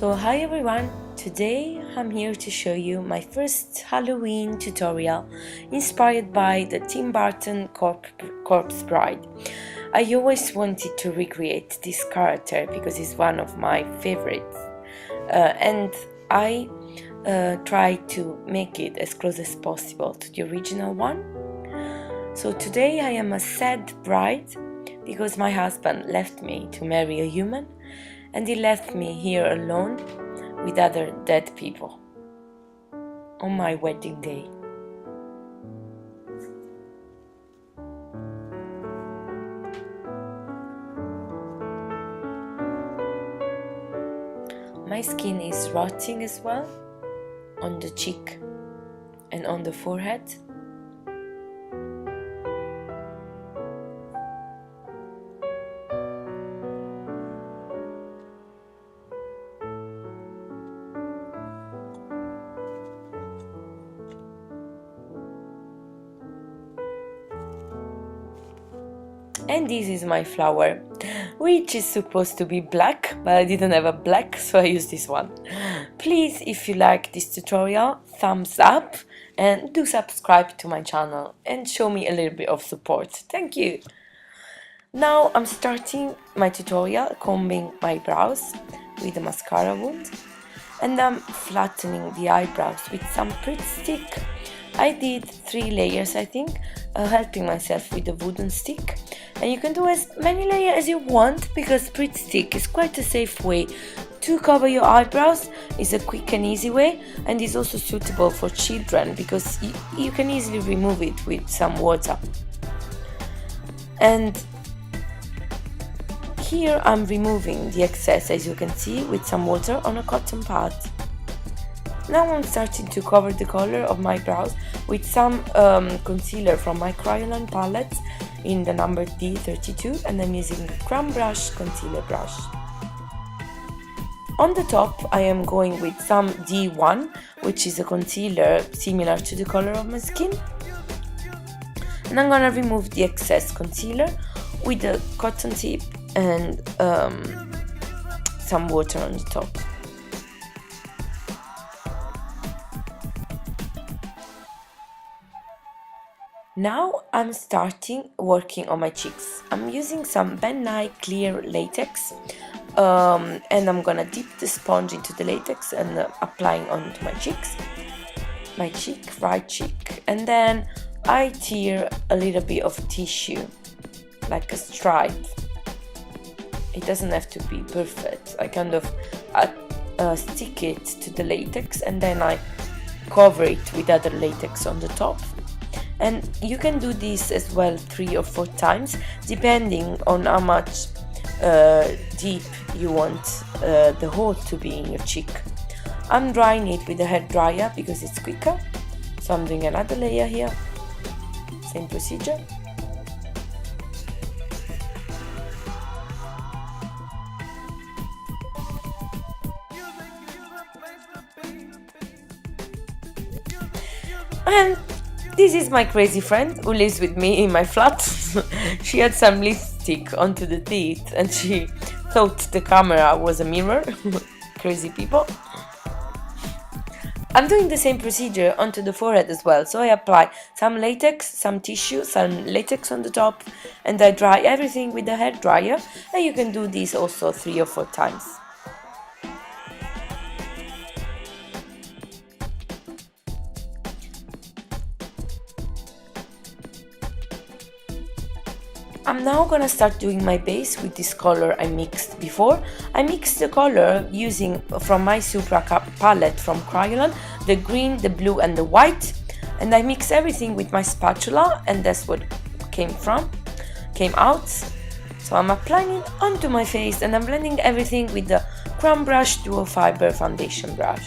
So hi everyone, today I'm here to show you my first Halloween tutorial inspired by the Tim Burton Corpse Bride. I always wanted to recreate this character because it's one of my favorites, and I tried to make it as close as possible to the original one. So today I am a sad bride because my husband left me to marry a human, and he left me here alone with other dead people on my wedding day. My skin is rotting as well on the cheek and on the forehead. And this is my flower, which is supposed to be black, but I didn't have a black, so I used this one. Please, if you like this tutorial, thumbs up and do subscribe to my channel and show me a little bit of support. Thank you. Now I'm starting my tutorial combing my brows with a mascara wand, and I'm flattening the eyebrows with some PRITT stick. I did 3 layers, I think, helping myself with a wooden stick, and you can do as many layers as you want because PRITT stick is quite a safe way to cover your eyebrows. It's a quick and easy way, and is also suitable for children because you can easily remove it with some water. And here I'm removing the excess, as you can see, with some water on a cotton pad. Now I'm starting to cover the color of my brows with some concealer from my KRYOLAN palette in the number D32, and I'm using the Crumb Brush concealer brush. On the top I am going with some D1, which is a concealer similar to the color of my skin, and I'm gonna remove the excess concealer with a cotton tip and some water on the top. Now I'm starting working on my cheeks. I'm using some Ben Nye clear latex, and I'm gonna dip the sponge into the latex and applying onto my cheeks, my cheek, right cheek, and then I tear a little bit of tissue, like a stripe. It doesn't have to be perfect. I kind of stick it to the latex, and then I cover it with other latex on the top. And you can do this as well 3 or 4 times, depending on how much deep you want the hole to be in your cheek. I'm drying it with a hair dryer because it's quicker, so I'm doing another layer here, same procedure. And this is my crazy friend who lives with me in my flat. She had some lipstick onto the teeth and she thought the camera was a mirror. Crazy people. I'm doing the same procedure onto the forehead as well. So I apply some latex, some tissue, some latex on the top, and I dry everything with the hair dryer. And you can do this also 3 or 4 times. I'm now gonna start doing my base with this color I mixed before. I mixed the color using from my Supra palette from KRYOLAN, the green, the blue and the white, and I mix everything with my spatula, and that's what came out. So I'm applying it onto my face, and I'm blending everything with the Crumb Brush Duo Fiber foundation brush.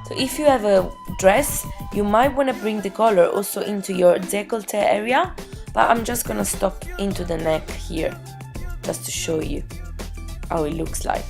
So if you have a dress, you might want to bring the color also into your décolleté area, but I'm just gonna stop into the neck here, just to show you how it looks like.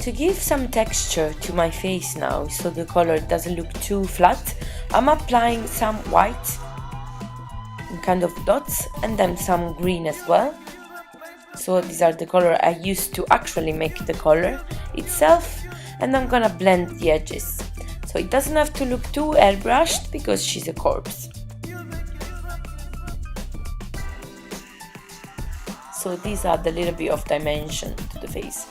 To give some texture to my face now, so the color doesn't look too flat, I'm applying some white in kind of dots and then some green as well. So these are the color I used to actually make the color itself, and I'm gonna blend the edges. So it doesn't have to look too airbrushed because she's a corpse. So these are the little bit of dimension to the face.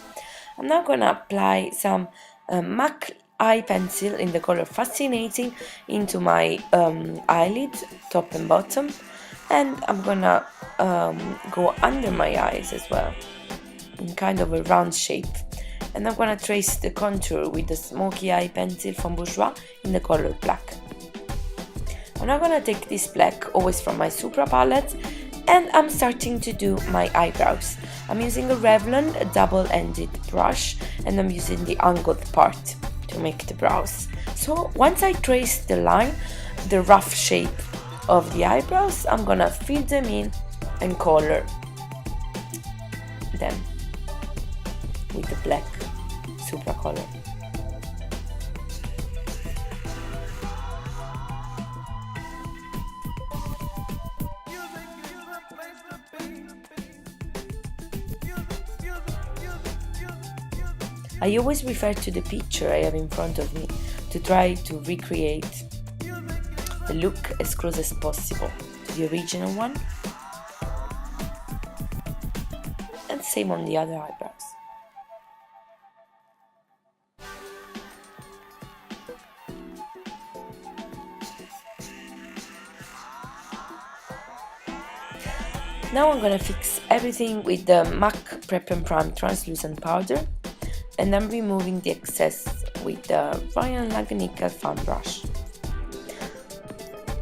I'm now gonna apply some MAC eye pencil in the color Fascinating into my eyelid, top and bottom, and I'm gonna go under my eyes as well in kind of a round shape, and I'm gonna trace the contour with the smoky eye pencil from Bourjois in the color black. I'm now gonna take this black, always from my Supra palette, and I'm starting to do my eyebrows. I'm using a Revlon double-ended brush, and I'm using the angled part to make the brows. So once I trace the line, the rough shape of the eyebrows, I'm gonna fill them in and color them with the black Supra color. I always refer to the picture I have in front of me to try to recreate the look as close as possible to the original one, and same on the other eyebrows. Now I'm gonna fix everything with the MAC Prep and Prime translucent powder, and I'm removing the excess with the Royal Lagunical fan brush.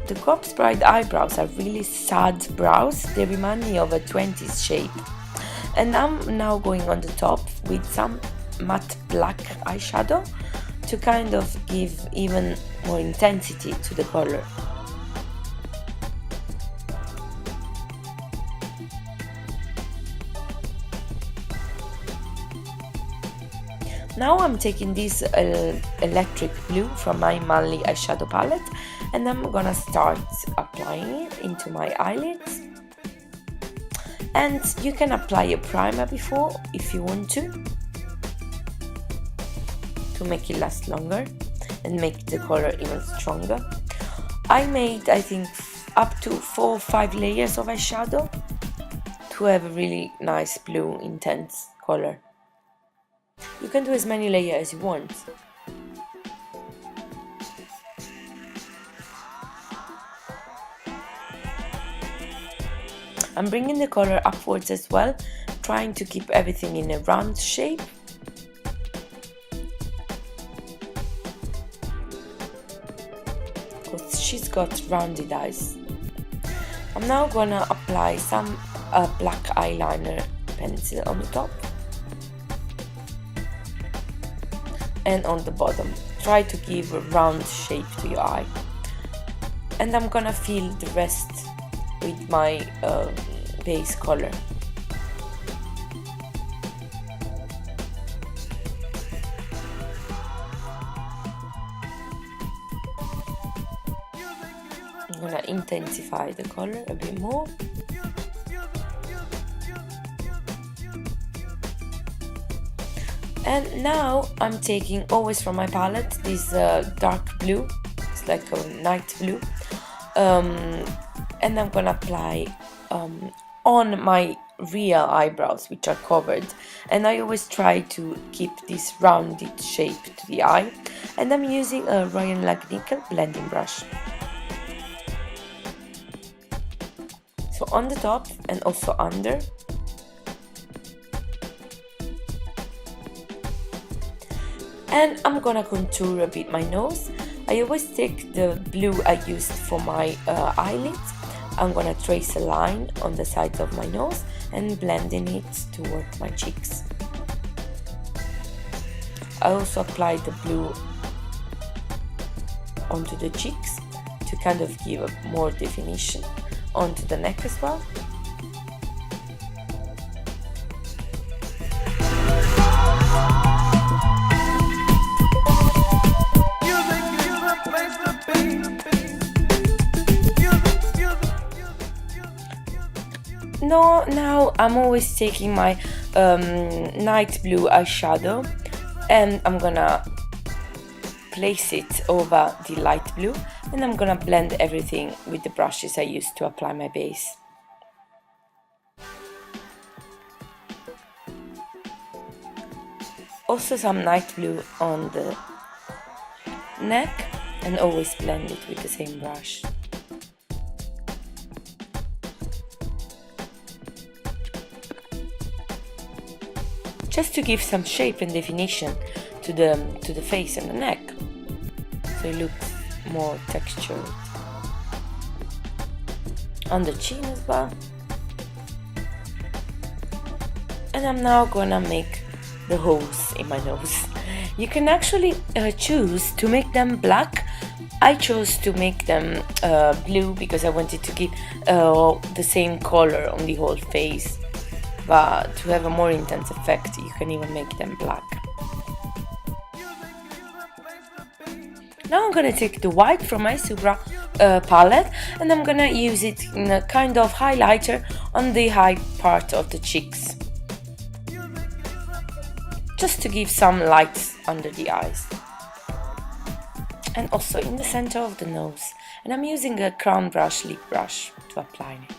The Corpse Bride eyebrows are really sad brows, they remind me of a 20s shape. And I'm now going on the top with some matte black eyeshadow to kind of give even more intensity to the color. Now I'm taking this electric blue from my Manly eyeshadow palette, and I'm gonna start applying it into my eyelids. And you can apply a primer before if you want to make it last longer and make the color even stronger. I made, I think, up to 4 or 5 layers of eyeshadow to have a really nice blue intense color. You can do as many layers as you want. I'm bringing the color upwards as well, trying to keep everything in a round shape. Because she's got rounded eyes. I'm now gonna apply some black eyeliner pencil on the top and on the bottom. Try to give a round shape to your eye. And I'm gonna fill the rest with my base color. I'm gonna intensify the color a bit more. And now I'm taking, always from my palette, this dark blue. It's like a night blue. And I'm gonna apply on my real eyebrows, which are covered. And I always try to keep this rounded shape to the eye. And I'm using a Royal Lagunical blending brush. So on the top and also under. And I'm gonna contour a bit my nose. I always take the blue I used for my eyelids. I'm gonna trace a line on the sides of my nose and blending it towards my cheeks. I also apply the blue onto the cheeks to kind of give a more definition onto the neck as well. No, now I'm always taking my night blue eyeshadow and I'm gonna place it over the light blue, and I'm gonna blend everything with the brushes I used to apply my base. Also some night blue on the neck, and always blend it with the same brush. Just to give some shape and definition to the face and the neck, so it looks more textured. On the chin as well. And I'm now gonna make the holes in my nose. You can actually choose to make them black. I chose to make them blue because I wanted to give the same color on the whole face, but to have a more intense effect you can even make them black. Now I'm gonna take the white from my Supra palette, and I'm gonna use it in a kind of highlighter on the high part of the cheeks, just to give some light under the eyes, and also in the center of the nose. And I'm using a crown brush, lip brush, to apply it.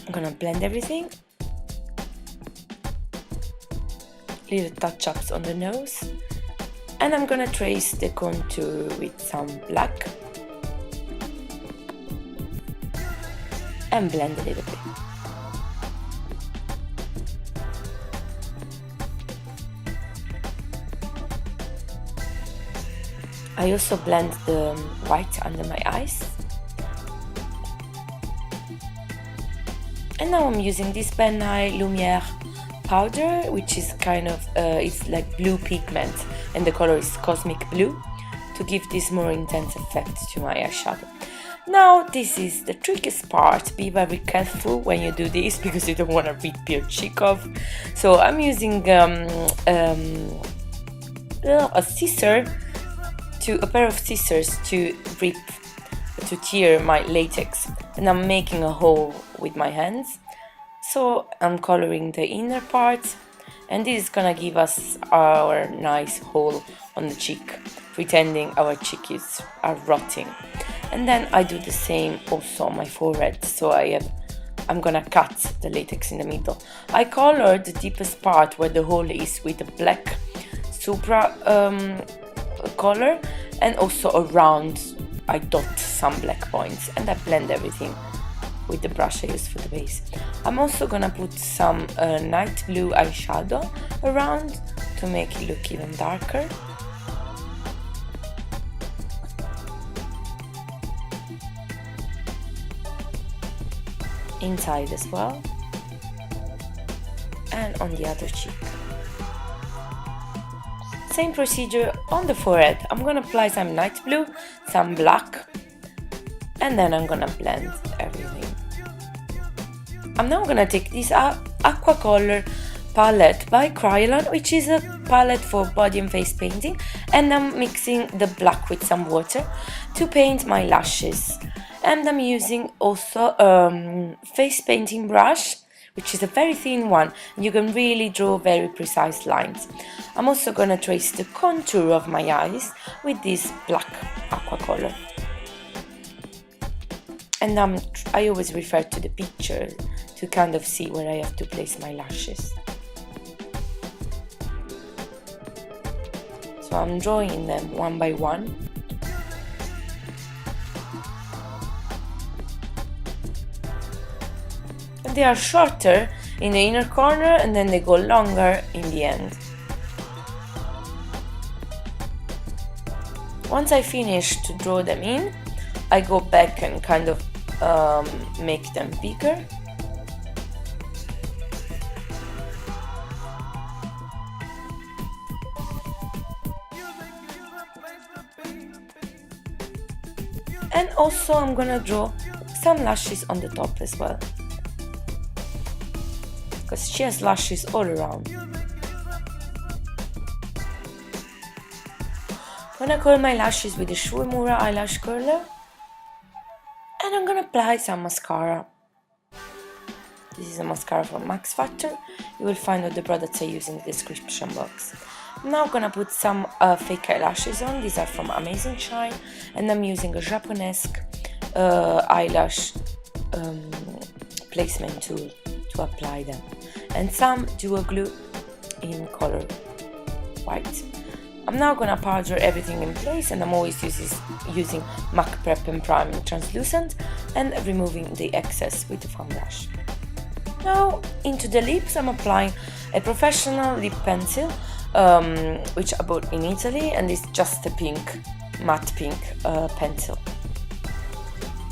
I'm gonna blend everything. Little touch-ups on the nose, and I'm gonna trace the contour with some black and blend a little bit. I also blend the white under my eyes. And now I'm using this Ben Nye Lumiere powder, which is kind of, it's like blue pigment, and the color is Cosmic Blue, to give this more intense effect to my eyeshadow. Now this is the trickiest part. Be very careful when you do this because you don't want to rip your cheek off. So I'm using a pair of scissors to tear my latex, and I'm making a hole with my hands. So I'm coloring the inner part, and this is gonna give us our nice hole on the cheek, pretending our cheeks are rotting. And then I do the same also on my forehead. So I'm gonna cut the latex in the middle. I color the deepest part where the hole is with the black Supra color, and also around I dot some black points, and I blend everything with the brush I use for the base. I'm also gonna put some night blue eyeshadow around to make it look even darker. Inside as well, and on the other cheek. Same procedure on the forehead. I'm gonna apply some night blue, some black, and then I'm gonna blend everything. I'm now gonna take this aqua color palette by KRYOLAN, which is a palette for body and face painting, and I'm mixing the black with some water to paint my lashes. And I'm using also face painting brush, which is a very thin one, and you can really draw very precise lines. I'm also gonna trace the contour of my eyes with this black aqua color. And I always refer to the picture to kind of see where I have to place my lashes. So I'm drawing them one by one. And they are shorter in the inner corner, and then they go longer in the end. Once I finish to draw them in, I go back and kind of make them bigger. And also I'm gonna draw some lashes on the top as well, because she has lashes all around. Gonna curl my lashes with the Shuimura eyelash curler, and I'm gonna apply some mascara. This is a mascara from Max Factor. You will find all the products I use in the description box. I'm now gonna put some fake eyelashes on. These are from Amazing Shine, and I'm using a Japanese eyelash placement tool to apply them, and some duo glue in color white. I'm now gonna powder everything in place, and I'm always using MAC Prep and Prime Translucent, and removing the excess with the foam brush. Now into the lips, I'm applying a professional lip pencil, which I bought in Italy, and it's just a pink, matte pink pencil.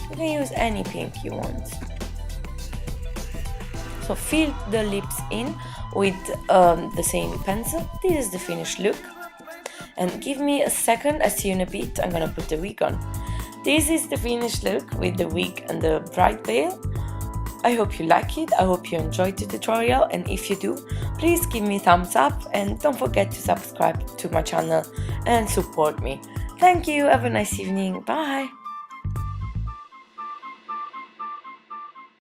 You can use any pink you want. So fill the lips in with the same pencil. This is the finished look. And give me a second, I see you in a bit, I'm gonna put the wig on. This is the finished look with the wig and the bright veil. I hope you like it, I hope you enjoyed the tutorial, and if you do, please give me a thumbs up and don't forget to subscribe to my channel and support me. Thank you, have a nice evening, bye!